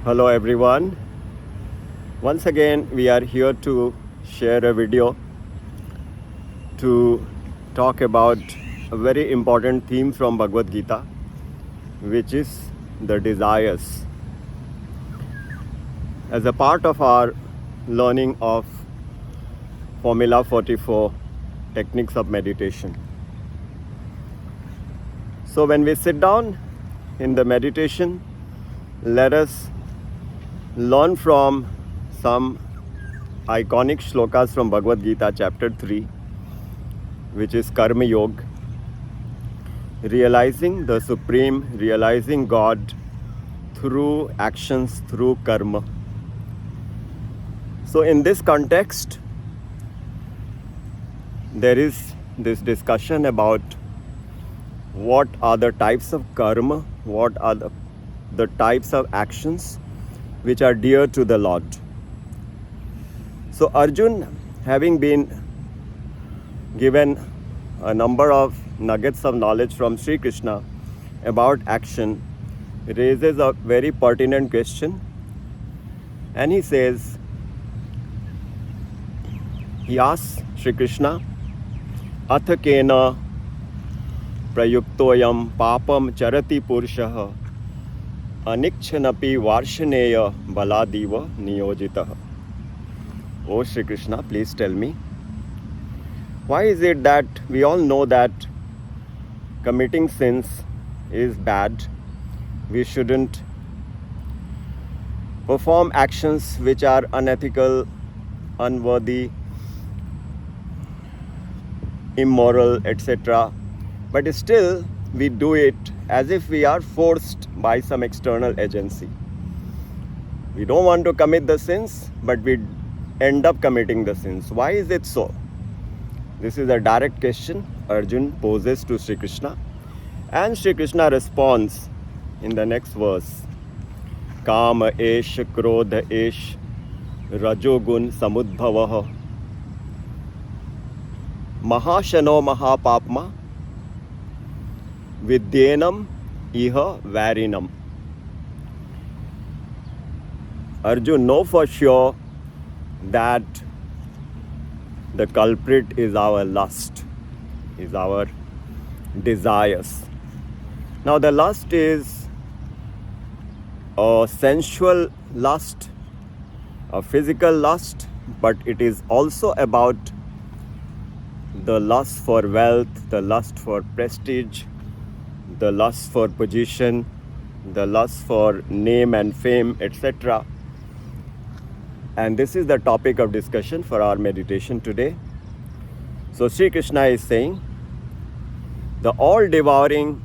Hello everyone. Once again we are here to share a video to talk about a very important theme from Bhagavad Gita, which is the desires. As a part of our learning of Formula 44 techniques of meditation. So when we sit down in the meditation, let us learn from some iconic shlokas from Bhagavad Gita chapter 3, which is Karma Yoga, realizing the Supreme, realizing God through actions, through karma. So in this context, there is this discussion about what are the types of karma, what are the types of actions which are dear to the Lord. So Arjun, having been given a number of nuggets of knowledge from Sri Krishna about action, raises a very pertinent question. And he says, he asks Sri Krishna, atha kena prayukto pāpaṁ charati pūruṣhaḥ anichchhann vārṣhṇeya balād niyojitaḥ. Oh Shri Krishna, please tell me, why is it that we all know that committing sins is bad? We shouldn't perform actions which are unethical, unworthy, immoral, etc. But still we do it as if we are forced by some external agency. We don't want to commit the sins, but we end up committing the sins. Why is it so? This is a direct question Arjun poses to Sri Krishna, and Sri Krishna responds in the next verse. Kāma eṣha, krodha eṣha, rajo-guṇa-samudbhavaḥ, mahā-śhano mahā-pāpmā, viddhyenam vairiṇam. Arjun, know for sure that the culprit is our lust, is our desires. Now the lust is a sensual lust, a physical lust, but it is also about the lust for wealth, the lust for prestige, the lust for position, the lust for name and fame, etc. And this is the topic of discussion for our meditation today. So Sri Krishna is saying, the all-devouring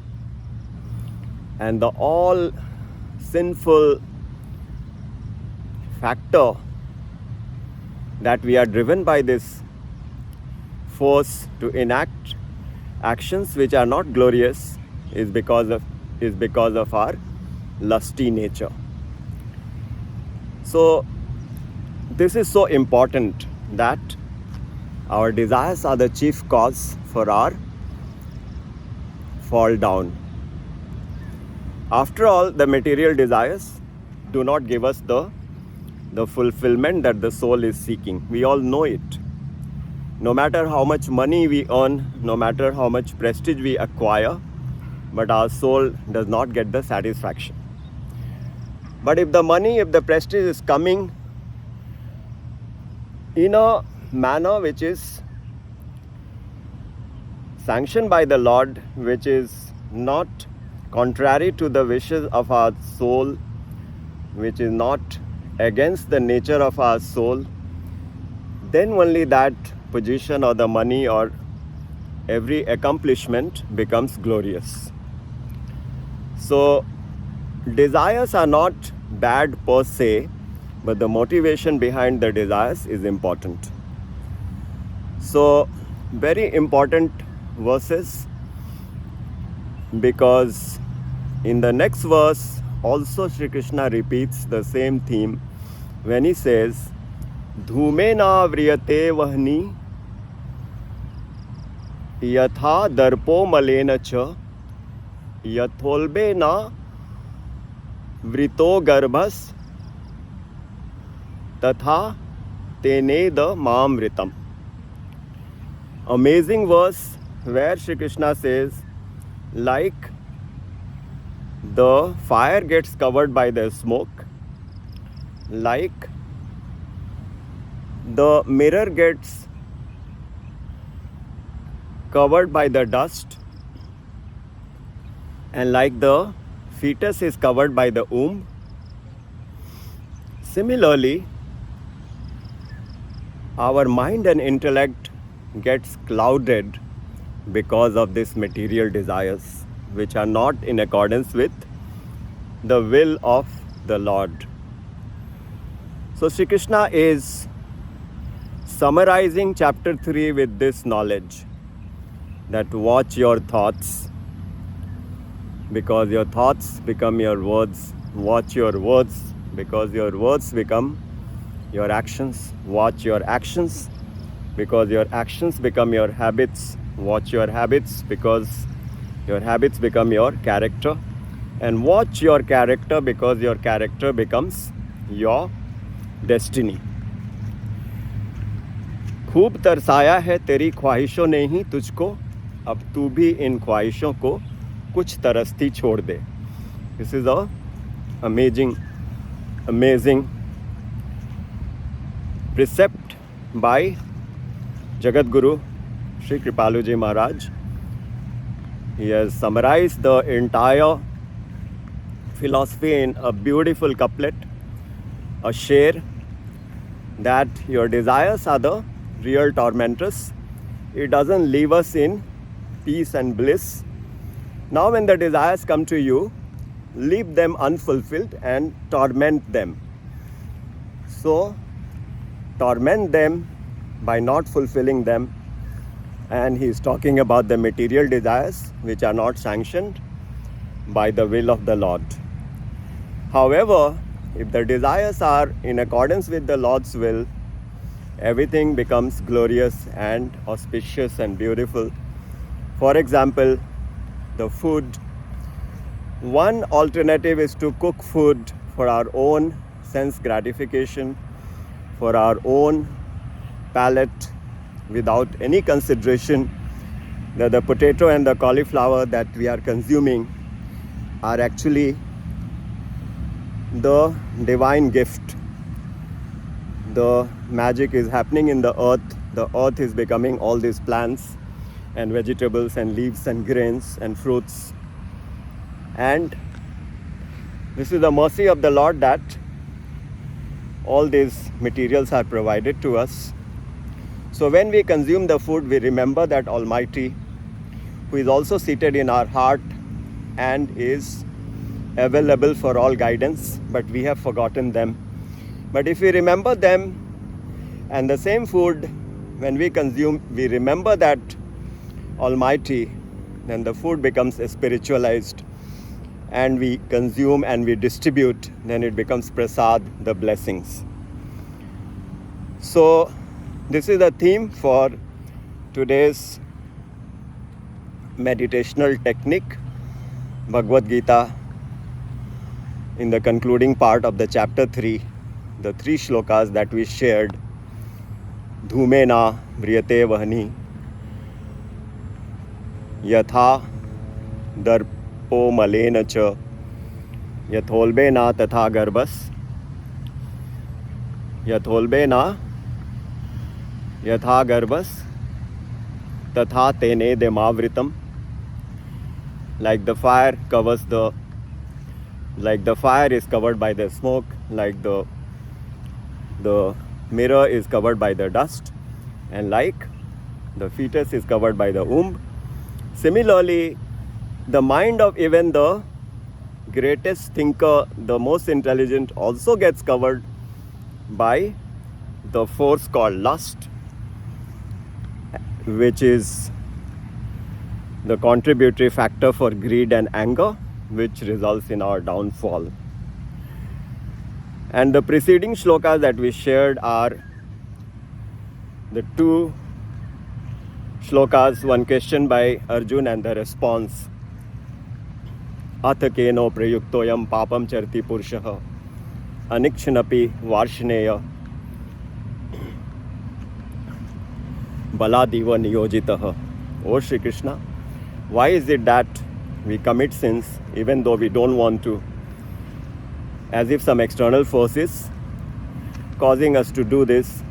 and the all-sinful factor that we are driven by this force to enact actions which are not glorious is because of our lusty nature. So this is so important that our desires are the chief cause for our fall down. After all, the material desires do not give us the fulfillment that the soul is seeking. We all know it. No matter how much money we earn, no matter how much prestige we acquire, but our soul does not get the satisfaction. But if the money, if the prestige is coming in a manner which is sanctioned by the Lord, which is not contrary to the wishes of our soul, which is not against the nature of our soul, then only that position or the money or every accomplishment becomes glorious. So desires are not bad per se, but the motivation behind the desires is important. So very important verses, because in the next verse also Sri Krishna repeats the same theme when he says, Dhumena vriyate vahni yatha darpo malena cha yatholbe na vrito garbhas tatha teneda māmritam. Amazing verse where Shri Krishna says, like the fire gets covered by the smoke, like the mirror gets covered by the dust, and like the fetus is covered by the womb, similarly, our mind and intellect gets clouded because of these material desires, which are not in accordance with the will of the Lord. So Sri Krishna is summarizing chapter 3 with this knowledge, that watch your thoughts, because your thoughts become your words. Watch your words, because your words become your actions. Watch your actions, because your actions become your habits. Watch your habits, because your habits become your character. And watch your character, because your character becomes your destiny. खूब तरसाया है तेरी ख्वाहिशों ने ही तुझको, अब तू भी इन ख्वाहिशों को कुछ तरसती छोड़ दे. This is a amazing precept by Jagat Guru Sri Kripaluji Maharaj. He has summarized the entire philosophy in a beautiful couplet, a share, that your desires are the real tormentors. It doesn't leave us in peace and bliss. Now when the desires come to you, leave them unfulfilled and torment them. So torment them by not fulfilling them. And he is talking about the material desires which are not sanctioned by the will of the Lord. However, if the desires are in accordance with the Lord's will, everything becomes glorious and auspicious and beautiful. For example, the food. One alternative is to cook food for our own sense gratification, for our own palate, without any consideration that the potato and the cauliflower that we are consuming are actually the divine gift. The magic is happening in the earth. The earth is becoming all these plants and vegetables and leaves and grains and fruits. And this is the mercy of the Lord that all these materials are provided to us. So when we consume the food, we remember that Almighty, who is also seated in our heart and is available for all guidance, but we have forgotten them. But if we remember them, and the same food, when we consume, we remember that Almighty, then the food becomes spiritualized, and we consume and we distribute, then it becomes prasad, the blessings. So this is the theme for today's meditational technique, Bhagavad Gita. In the concluding part of the chapter 3, the 3 shlokas that we shared, dhumena vriyate vahni, yatha darpo malena cha, yatholbena tatha garbhas, yatholbena yatha garbhas, tatha tene demavritam. Like the fire is covered by the smoke, like the mirror is covered by the dust, and like the fetus is covered by the womb. Similarly, the mind of even the greatest thinker, the most intelligent, also gets covered by the force called lust, which is the contributory factor for greed and anger, which results in our downfall. And the preceding shlokas that we shared are the 2 shlokas, one question by Arjun and the response. Atha prayukto pāpaṁ charati pūruṣhaḥ, anichchhann vārṣhṇeya, balād niyojitaḥ. O Shri Krishna, why is it that we commit sins even though we don't want to, as if some external force is causing us to do this?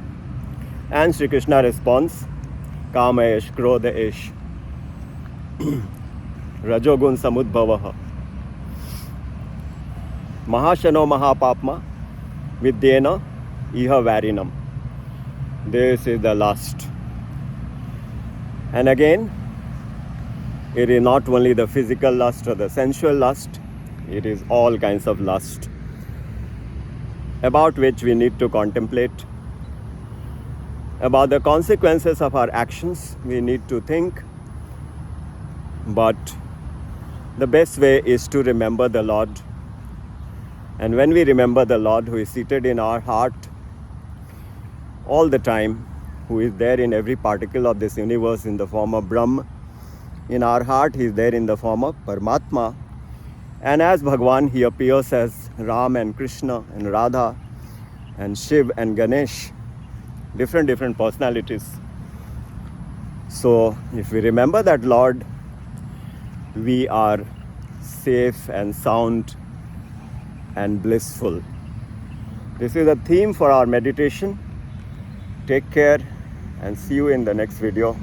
And Shri Krishna responds, kāma eṣha, krodha eṣha, rajo-guṇa-samudbhavaḥ, mahā-śhano mahā-pāpmā, viddhyenam, eṣha vairiṇam. This is the lust. And again, it is not only the physical lust or the sensual lust, it is all kinds of lust about which we need to contemplate. About the consequences of our actions, we need to think. But the best way is to remember the Lord. And when we remember the Lord who is seated in our heart all the time, who is there in every particle of this universe in the form of Brahma, in our heart he is there in the form of Paramatma. And as Bhagavān, he appears as Ram and Krishna and Radha and Shiv and Ganesh, different personalities. So if we remember that Lord, we are safe and sound and blissful. This is a theme for our meditation. Take care and see you in the next video.